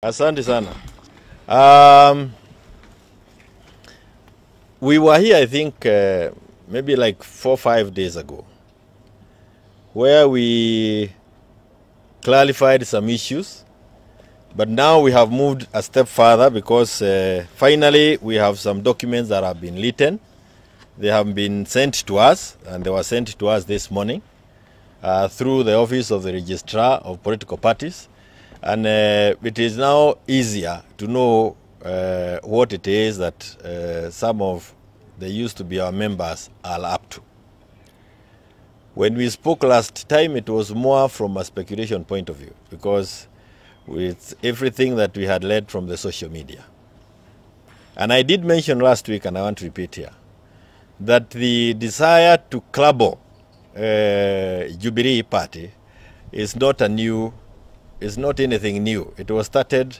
Asante sana. We were here, I think, maybe like 4 or 5 days ago, where we clarified some issues. But now we have moved a step further because finally we have some documents that have been written. They have been sent to us, and they were sent to us this morning through the Office of the Registrar of Political Parties. And it is now easier to know what it is that some of the used to be our members are up to. When we spoke last time, it was more from a speculation point of view, because with everything that we had learned from the social media. And I did mention last week, and I want to repeat here, that the desire to clubber Jubilee Party is not anything new. It was started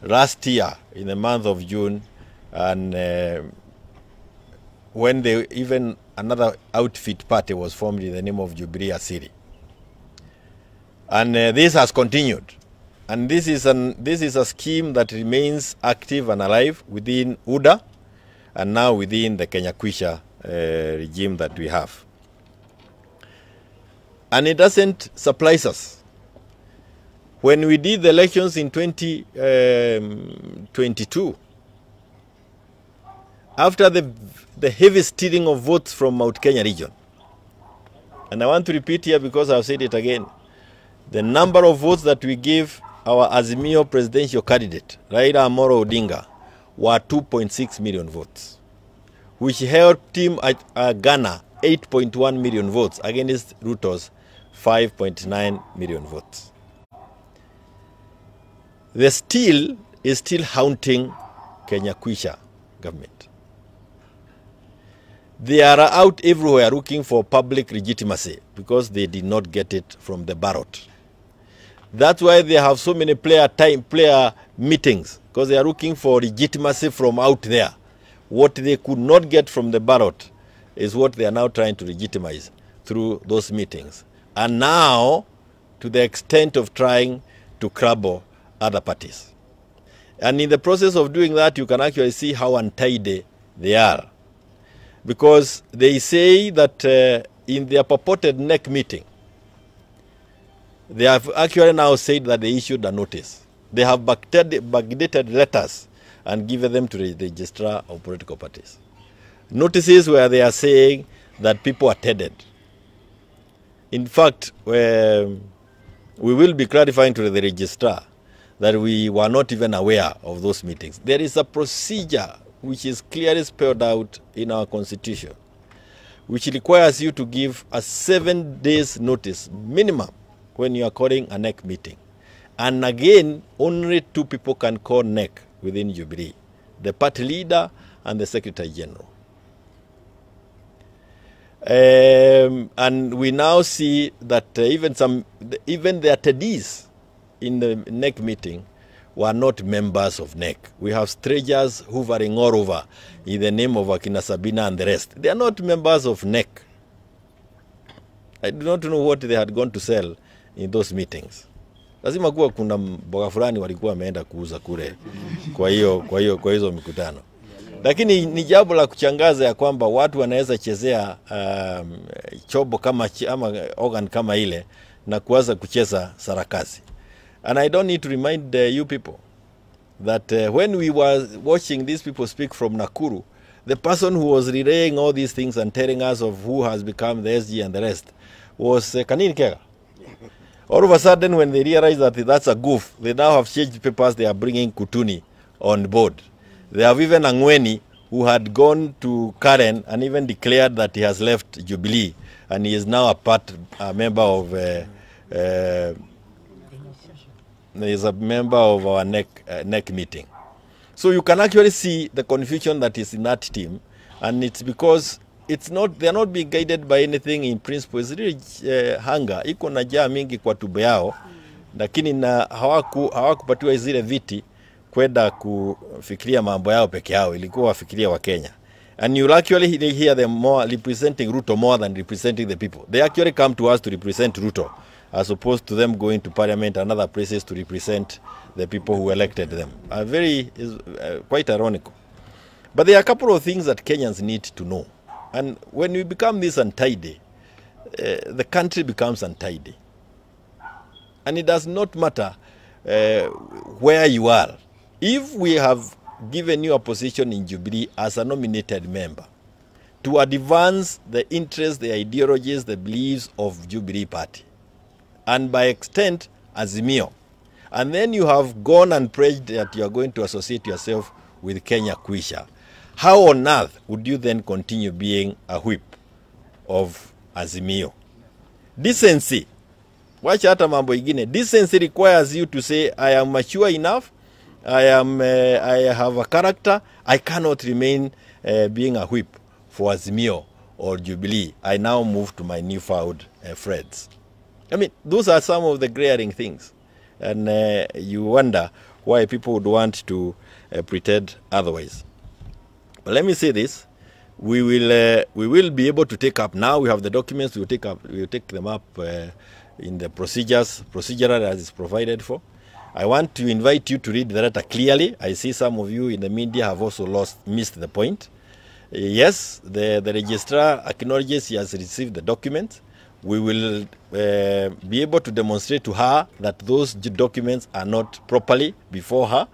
last year in the month of June, and when even another outfit party was formed in the name of Jubilee Asiri. And this has continued. And this is a scheme that remains active and alive within UDA and now within the Kumekucha regime that we have. And it doesn't surprise us. When we did the elections in 2022, after the heavy stealing of votes from Mount Kenya region, and I want to repeat here because I've said it again, the number of votes that we gave our Azimio presidential candidate, Raila Odinga, were 2.6 million votes, which helped him garner 8.1 million votes against Ruto's 5.9 million votes. The steal is still haunting Kumekucha government. They are out everywhere looking for public legitimacy because they did not get it from the ballot. That's why they have so many player meetings, because they are looking for legitimacy from out there. What they could not get from the ballot is what they are now trying to legitimize through those meetings. And now, to the extent of trying to crabble other parties. And in the process of doing that, you can actually see how untidy they are. Because they say that in their purported NEC meeting, they have actually now said that they issued a notice. They have backdated letters and given them to the registrar of political parties. Notices where they are saying that people are tethered. In fact, we will be clarifying to the registrar that we were not even aware of those meetings. There is a procedure which is clearly spelled out in our constitution, which requires you to give a 7 days notice minimum when you are calling a NEC meeting. And again, only 2 people can call NEC within Jubilee, the party leader and the secretary general. And we now see that even the attendees in the NEC meeting were not members of NEC. We have strangers hovering all over in the name of Akina Sabina and the rest. They are not members of NEC. I do not know what they had gone to sell in those meetings. Lazima kuwa kuna mboga fulani walikuwa wameenda kuuza kule kwa hizo mikutano. Lakini ni jambo la kuchangaza ya kwamba watu wanaweza chezea chobo kama ama organ kama ile na kuanza kucheza sarakasi. And I don't need to remind you people that when we were watching these people speak from Nakuru, the person who was relaying all these things and telling us of who has become the SG and the rest was Kanini Kega. All of a sudden, when they realize that that's a goof, they now have changed papers. They are bringing Kutuni on board. They have even Ngweni, who had gone to Karen and even declared that he has left Jubilee, and he is now a member of our NEC meeting. So you can actually see the confusion that is in that team, and it's because they are not being guided by anything in principle. It's really hunger. Iko na jaa mingi kwa tumbo yao, lakini na hawakupatiwa zile viti kwenda kufikiria mambo yao peke yao, ilikuwa wafikiria wa Kenya. And you actually hear them more representing Ruto more than representing the people. They actually come to us to represent Ruto. as opposed to them going to parliament and other places to represent the people who elected them. Quite ironical. But there are a couple of things that Kenyans need to know. And when we become this untidy, the country becomes untidy. And it does not matter where you are. If we have given you a position in Jubilee as a nominated member to advance the interests, the ideologies, the beliefs of Jubilee Party, and by extent, Azimio, and then you have gone and pledged that you are going to associate yourself with Kenya Kwisha, how on earth would you then continue being a whip of Azimio? Decency. Wacha hata mambo ingine. Decency requires you to say, I am mature enough, I have a character, I cannot remain being a whip for Azimio or Jubilee. I now move to my newfound friends. I mean, those are some of the glaring things. And you wonder why people would want to pretend otherwise. But let me say this. We will be able to take up, now we have the documents, we will take them up in the procedural as is provided for. I want to invite you to read the letter clearly. I see some of you in the media have also missed the point. Yes, the registrar acknowledges he has received the document. We will be able to demonstrate to her that those documents are not properly before her.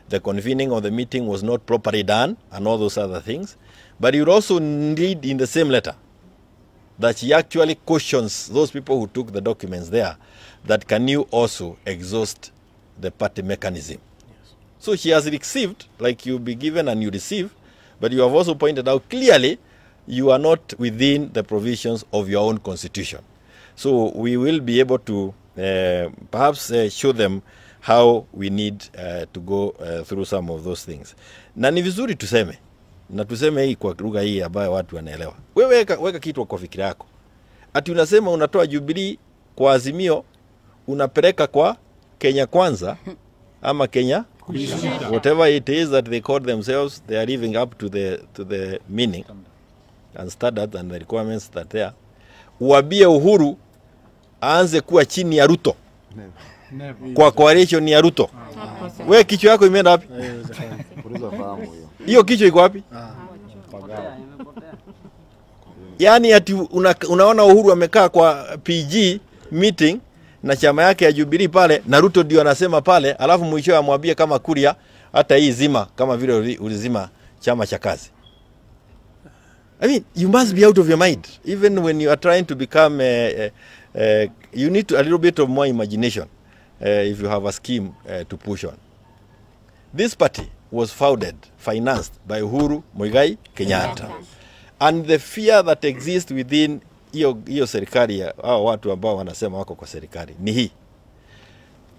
The convening of the meeting was not properly done and all those other things. But you also need in the same letter that she actually cautions those people who took the documents there that can you also exhaust the party mechanism. Yes. So she has received, like you be given and you receive, but you have also pointed out clearly you are not within the provisions of your own constitution. So we will be able to perhaps show them how we need to go through some of those things. Na ni vizuri tuseme, na tuseme hii kwa lugha hii ambayo watu wanaelewa. Wewe weka kitu kwa fikira yako. Ati unasema unatoa Jubilee kwa Azimio, unapeleka kwa Kenya Kwanza ama Kenya whatever it is that they call themselves, they are living up to the meaning and standards and the requirements that they are. Uambie Uhuru aanze kuwa chini ya Ruto. Kwa coalition ya Ruto. Wewe kichwa yako imeenda wapi? Hiyo kichwa iko wapi? Yaani ati unaona Uhuru amekaa kwa PG meeting na chama yake ya Jubilee pale na Ruto ndio anasema pale, alafu mwisho amwambie kama Kuria hata hii zima kama vile ulizima chama cha kazi. I mean, you must be out of your mind. Even when you are trying to become you need a little bit of more imagination if you have a scheme to push on. This party was founded, financed by Uhuru Muigai Kenyatta. And the fear that exists within hiyo serikali hao watu ambao wanasema wako kwa serikali ni hii.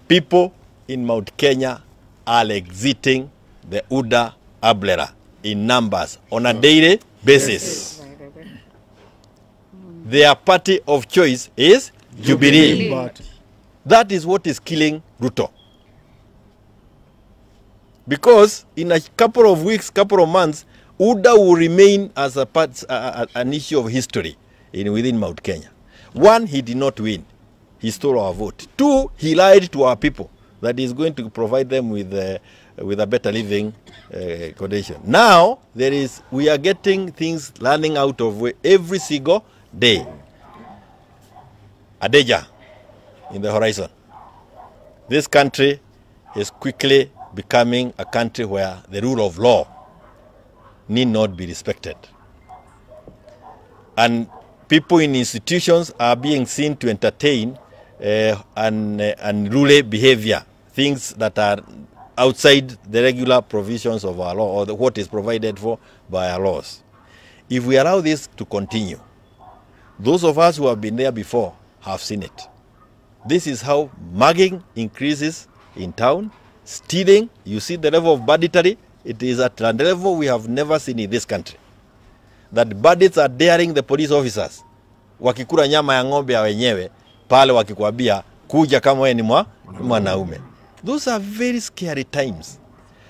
People in Mount Kenya are exiting the UDA Ablera in numbers on a daily basis. Their party of choice is Jubilee. That is what is killing Ruto. Because in a couple of weeks, couple of months, UDA will remain as an issue of history within Mount Kenya. One, he did not win. He stole our vote. Two, he lied to our people that he is going to provide them with a better living condition. Now, we are getting things running out of way every single day. A danger in the horizon. This country is quickly becoming a country where the rule of law need not be respected. And people in institutions are being seen to entertain unruly behavior, things that are outside the regular provisions of our law or what is provided for by our laws. If we allow this to continue, those of us who have been there before have seen it. This is how mugging increases in town, stealing. You see the level of banditry. It is at a level we have never seen in this country. That bandits are daring the police officers. Wakikula nyama ya ng'ombe ya wenyewe, pale wakikwambia kuja kama wewe ni mwanaume. Those are very scary times.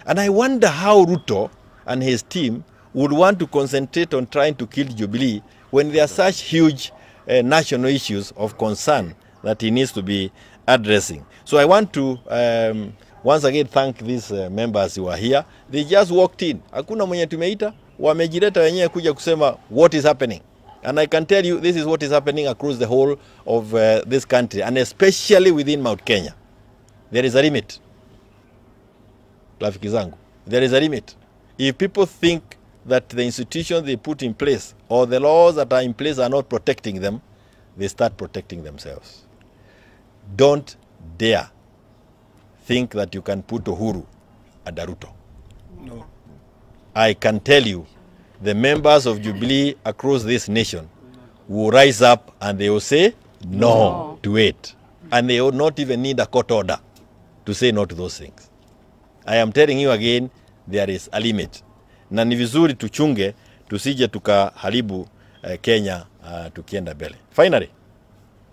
And I wonder how Ruto and his team would want to concentrate on trying to kill Jubilee when there are such huge national issues of concern that he needs to be addressing. So I want to once again thank these members who are here. They just walked in. Hakuna mwenye tumeita, wamejileta wenyewe kuja kusema what is happening. And I can tell you this is what is happening across the whole of this country, and especially within Mount Kenya. There is a limit. Rafiki zangu, there is a limit. If people think that the institutions they put in place or the laws that are in place are not protecting them, they start protecting themselves. Don't dare think that you can put Uhuru at Ruto. No. I can tell you, the members of Jubilee across this nation will rise up and they will say no to it. And they will not even need a court order to say no to those things. I am telling you again, there is a limit. Na ni vizuri tuchunge, tusije tukaharibu Kenya tukienda mbele. Finally,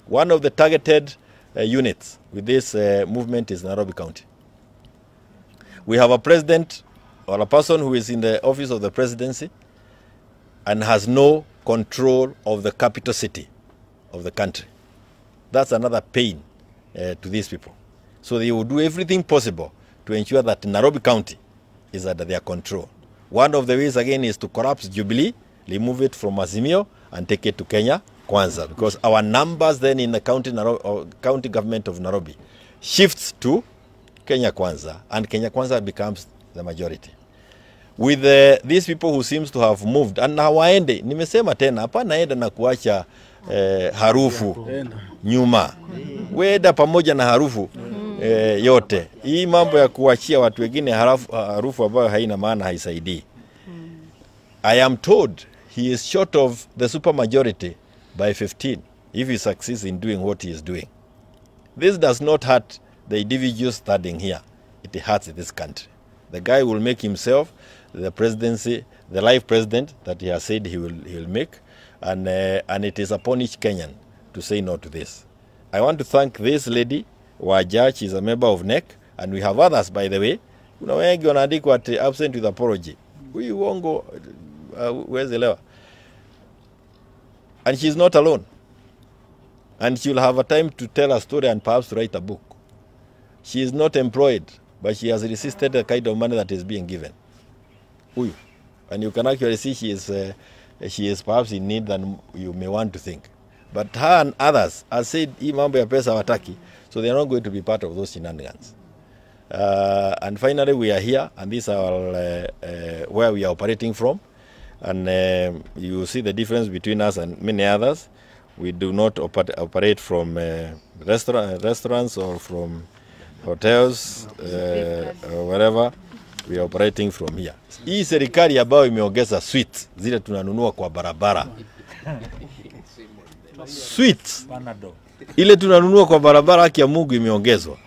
one of the targeted units with this movement is Nairobi County. We have a president or a person who is in the office of the presidency and has no control of the capital city of the country. That's another pain to these people. So they will do everything possible to ensure that Nairobi County is under their control. One of the ways, again, is to collapse Jubilee, remove it from Azimio, and take it to Kenya Kwanza, because our numbers then in the county government of Nairobi shifts to Kenya Kwanza, and Kenya Kwanza becomes the majority. With these people who seems to have moved, and hawaende, nimesema tena, hapa naenda na kuacha harufu nyuma. Weda pamoja na harufu yote. Hii mambo ya kuachia watu wengine harufu ambayo haina maana haisaidii. I am told he is short of the supermajority by 15 if he succeeds in doing what he is doing. This does not hurt the individuals standing here. It hurts this country. The guy will make himself the presidency, the life president that he has said he will make, and it is upon each Kenyan to say no to this. I want to thank this lady, Wajach, is a member of NEC, and we have others, by the way. Kuna wengi wanaandikwa ati absent with apology. Huyu uongo huwezi lewa. And she's not alone. And she'll have a time to tell a story and perhaps write a book. She is not employed, but she has resisted the kind of money that is being given. Huyu. And you can actually see she is perhaps in need than you may want to think. But her and others have said, hii mambo ya pesa wataki, so they are not going to be part of those shenanigans. And finally, we are here, and this is our, where we are operating from. And you see the difference between us and many others. We do not operate from restaurants or from hotels or wherever. We are operating from here. Hii serikali ambayo imeongeza sweets zile tunanunua kwa barabara. Sweets ile tunanunua kwa barabara, haki ya Mungu imeongezwa.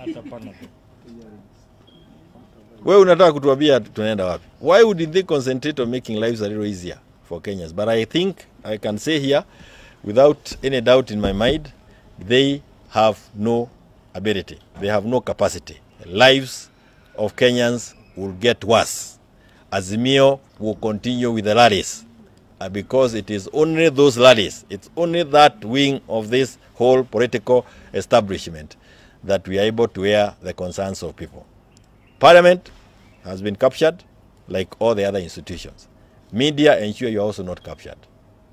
Wewe unataka kutuambia tunaenda wapi? Why would they concentrate on making lives a little easier for Kenyans? But I think I can say here, without any doubt in my mind, they have no ability. They have no capacity. Lives of Kenyans will get worse. Azimio will continue with the rallies. Because it is only those rallies, it's only that wing of this whole political establishment that we are able to hear the concerns of people. Parliament has been captured like all the other institutions. Media ensure you are also not captured.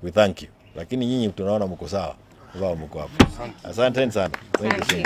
We thank you. Lakini nyinyi tunaona mko sawa. Wao mko hapo. Asante sana. Thank you.